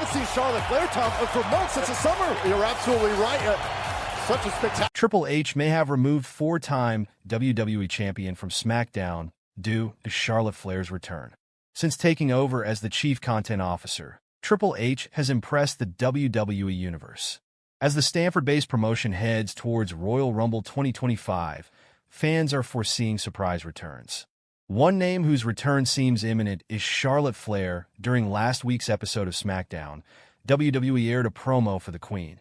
haven't seen Charlotte Flair, Tom, for months since the summer. You're absolutely right. Such a spectacular. Triple H may have removed four-time WWE champion from SmackDown due to Charlotte Flair's return. Since taking over as the chief content officer, Triple H has impressed the WWE Universe. As the Stanford-based promotion heads towards Royal Rumble 2025, fans are foreseeing surprise returns. One name whose return seems imminent is Charlotte Flair. During last week's episode of SmackDown, WWE aired a promo for the Queen,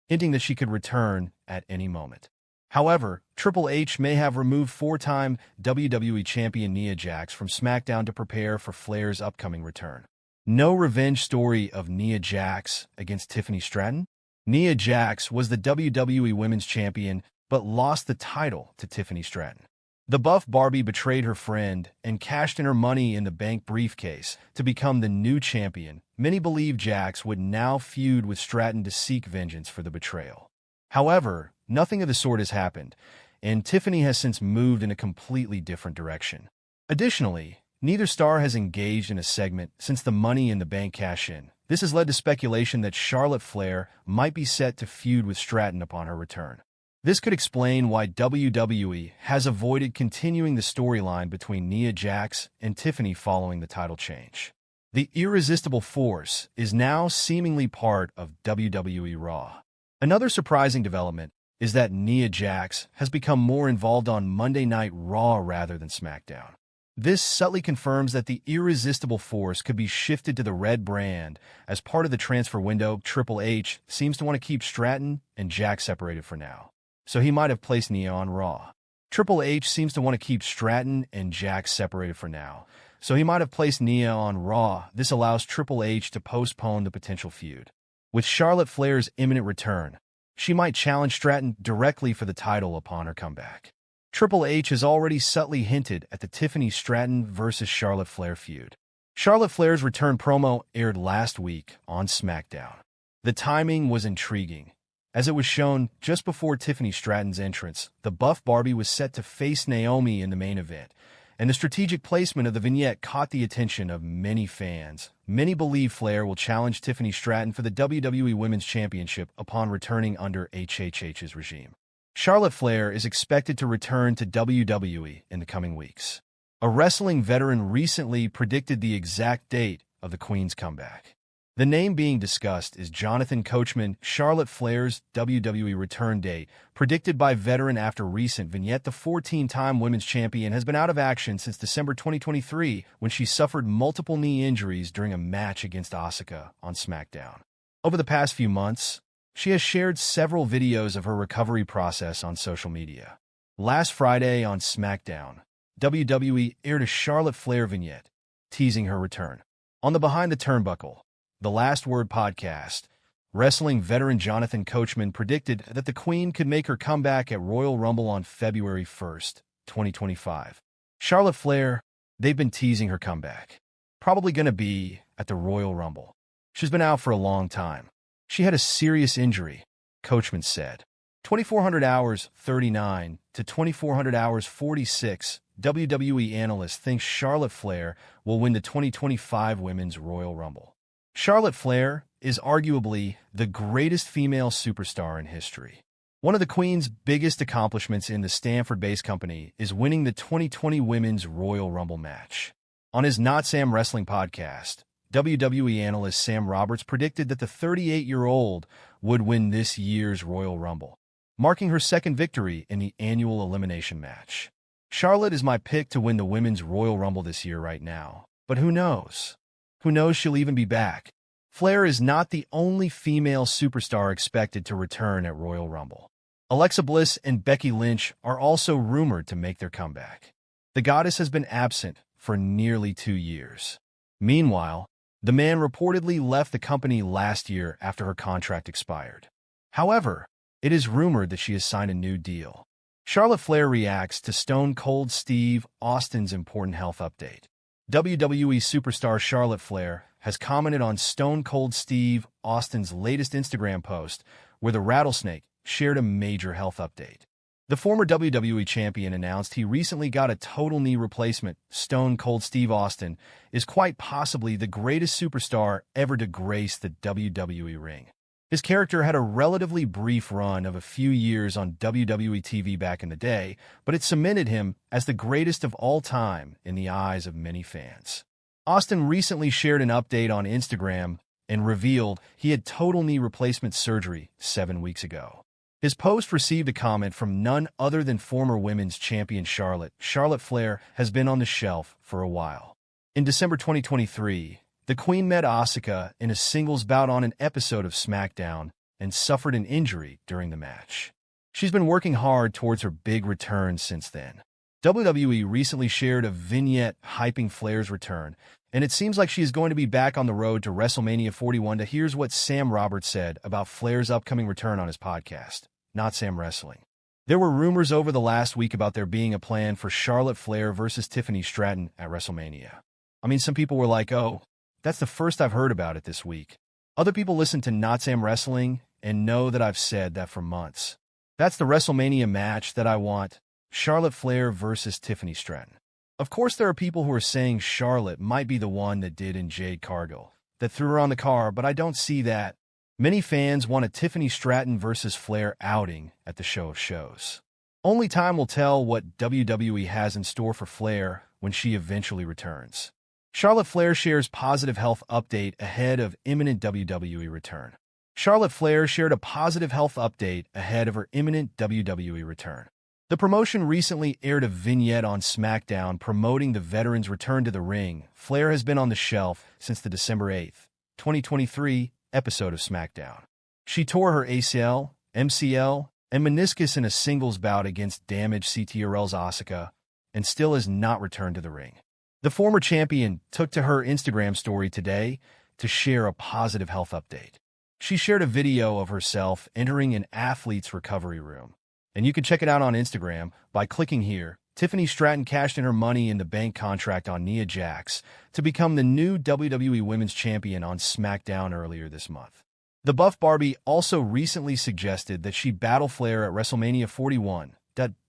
hinting that she could return at any moment. However, Triple H may have removed four-time WWE champion Nia Jax from SmackDown to prepare for Flair's upcoming return. No revenge story of Nia Jax against Tiffany Stratton? Nia Jax was the WWE Women's Champion but lost the title to Tiffany Stratton. The buff Barbie betrayed her friend and cashed in her Money in the Bank briefcase to become the new champion. Many believe Jax would now feud with Stratton to seek vengeance for the betrayal. However, nothing of the sort has happened, and Tiffany has since moved in a completely different direction. Additionally, neither star has engaged in a segment since the Money in the Bank cash-in. This has led to speculation that Charlotte Flair might be set to feud with Stratton upon her return. This could explain why WWE has avoided continuing the storyline between Nia Jax and Tiffany following the title change. The irresistible force is now seemingly part of WWE Raw. Another surprising development is that Nia Jax has become more involved on Monday Night Raw rather than SmackDown. This subtly confirms that the irresistible force could be shifted to the red brand as part of the transfer window. Triple H seems to want to keep Stratton and Jax separated for now, so he might have placed Nia on Raw. Triple H seems to want to keep Stratton and Jax separated for now, so he might have placed Nia on Raw. This allows Triple H to postpone the potential feud. With Charlotte Flair's imminent return, she might challenge Stratton directly for the title upon her comeback. Triple H has already subtly hinted at the Tiffany Stratton versus Charlotte Flair feud. Charlotte Flair's return promo aired last week on SmackDown. The timing was intriguing, as it was shown just before Tiffany Stratton's entrance. The buff Barbie was set to face Naomi in the main event, and the strategic placement of the vignette caught the attention of many fans. Many believe Flair will challenge Tiffany Stratton for the WWE Women's Championship upon returning under HHH's regime. Charlotte Flair is expected to return to WWE in the coming weeks. A wrestling veteran recently predicted the exact date of the Queen's comeback. The name being discussed is Jonathan Coachman. Charlotte Flair's WWE return date, predicted by veteran after recent vignette. The 14-time women's champion has been out of action since December 2023 when she suffered multiple knee injuries during a match against Asuka on SmackDown. Over the past few months, she has shared several videos of her recovery process on social media. Last Friday on SmackDown, WWE aired a Charlotte Flair vignette, teasing her return. On the Behind the Turnbuckle, The Last Word podcast, wrestling veteran Jonathan Coachman predicted that the Queen could make her comeback at Royal Rumble on February 1st, 2025. Charlotte Flair, they've been teasing her comeback. Probably going to be at the Royal Rumble. She's been out for a long time. She had a serious injury, Coachman said. 2400 hours 39 to 2400 hours 46, WWE analyst thinks Charlotte Flair will win the 2025 Women's Royal Rumble. Charlotte Flair is arguably the greatest female superstar in history. One of the Queen's biggest accomplishments in the Stanford-based company is winning the 2020 Women's Royal Rumble match. On his Not Sam Wrestling podcast, WWE analyst Sam Roberts predicted that the 38-year-old would win this year's Royal Rumble, marking her second victory in the annual elimination match. Charlotte is my pick to win the Women's Royal Rumble this year right now, but who knows? Who knows she'll even be back? Flair is not the only female superstar expected to return at Royal Rumble. Alexa Bliss and Becky Lynch are also rumored to make their comeback. The goddess has been absent for nearly 2 years. Meanwhile, the man reportedly left the company last year after her contract expired. However, it is rumored that she has signed a new deal. Charlotte Flair reacts to Stone Cold Steve Austin's important health update. WWE superstar Charlotte Flair has commented on Stone Cold Steve Austin's latest Instagram post, where the Rattlesnake shared a major health update. The former WWE champion announced he recently got a total knee replacement. Stone Cold Steve Austin is quite possibly the greatest superstar ever to grace the WWE ring. His character had a relatively brief run of a few years on WWE TV back in the day, but it cemented him as the greatest of all time in the eyes of many fans. Austin recently shared an update on Instagram and revealed he had total knee replacement surgery 7 weeks ago. His post received a comment from none other than former women's champion Charlotte. Charlotte Flair has been on the shelf for a while. In December 2023, the Queen met Asuka in a singles bout on an episode of SmackDown and suffered an injury during the match. She's been working hard towards her big return since then. WWE recently shared a vignette hyping Flair's return, and it seems like she is going to be back on the road to WrestleMania 41. Here's what Sam Roberts said about Flair's upcoming return on his podcast, Not Sam Wrestling. There were rumors over the last week about there being a plan for Charlotte Flair versus Tiffany Stratton at WrestleMania. I mean, some people were like, oh, that's the first I've heard about it this week. Other people listen to Not Sam Wrestling and know that I've said that for months. That's the WrestleMania match that I want, Charlotte Flair versus Tiffany Stratton. Of course, there are people who are saying Charlotte might be the one that did in Jade Cargill, that threw her on the car, but I don't see that. Many fans want a Tiffany Stratton versus Flair outing at the show of shows. Only time will tell what WWE has in store for Flair when she eventually returns. Charlotte Flair shares positive health update ahead of imminent WWE return. Charlotte Flair shared a positive health update ahead of her imminent WWE return. The promotion recently aired a vignette on SmackDown promoting the veteran's return to the ring. Flair has been on the shelf since the December 8, 2023 episode of SmackDown. She tore her ACL, MCL, and meniscus in a singles bout against damaged CTRL's Asuka and still has not returned to the ring. The former champion took to her Instagram story today to share a positive health update. She shared a video of herself entering an athlete's recovery room. And you can check it out on Instagram by clicking here. Tiffany Stratton cashed in her Money in the Bank contract on Nia Jax to become the new WWE Women's Champion on SmackDown earlier this month. The Buff Barbie also recently suggested that she battle Flair at WrestleMania 41.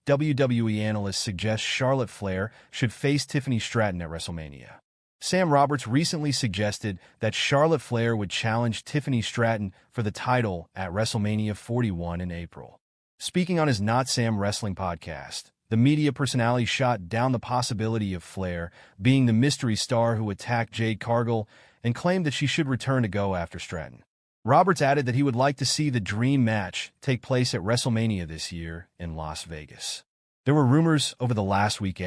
WWE analysts suggest Charlotte Flair should face Tiffany Stratton at WrestleMania. Sam Roberts recently suggested that Charlotte Flair would challenge Tiffany Stratton for the title at WrestleMania 41 in April. Speaking on his Not Sam Wrestling podcast, the media personality shot down the possibility of Flair being the mystery star who attacked Jade Cargill and claimed that she should return to go after Stratton. Roberts added that he would like to see the dream match take place at WrestleMania this year in Las Vegas. There were rumors over the last week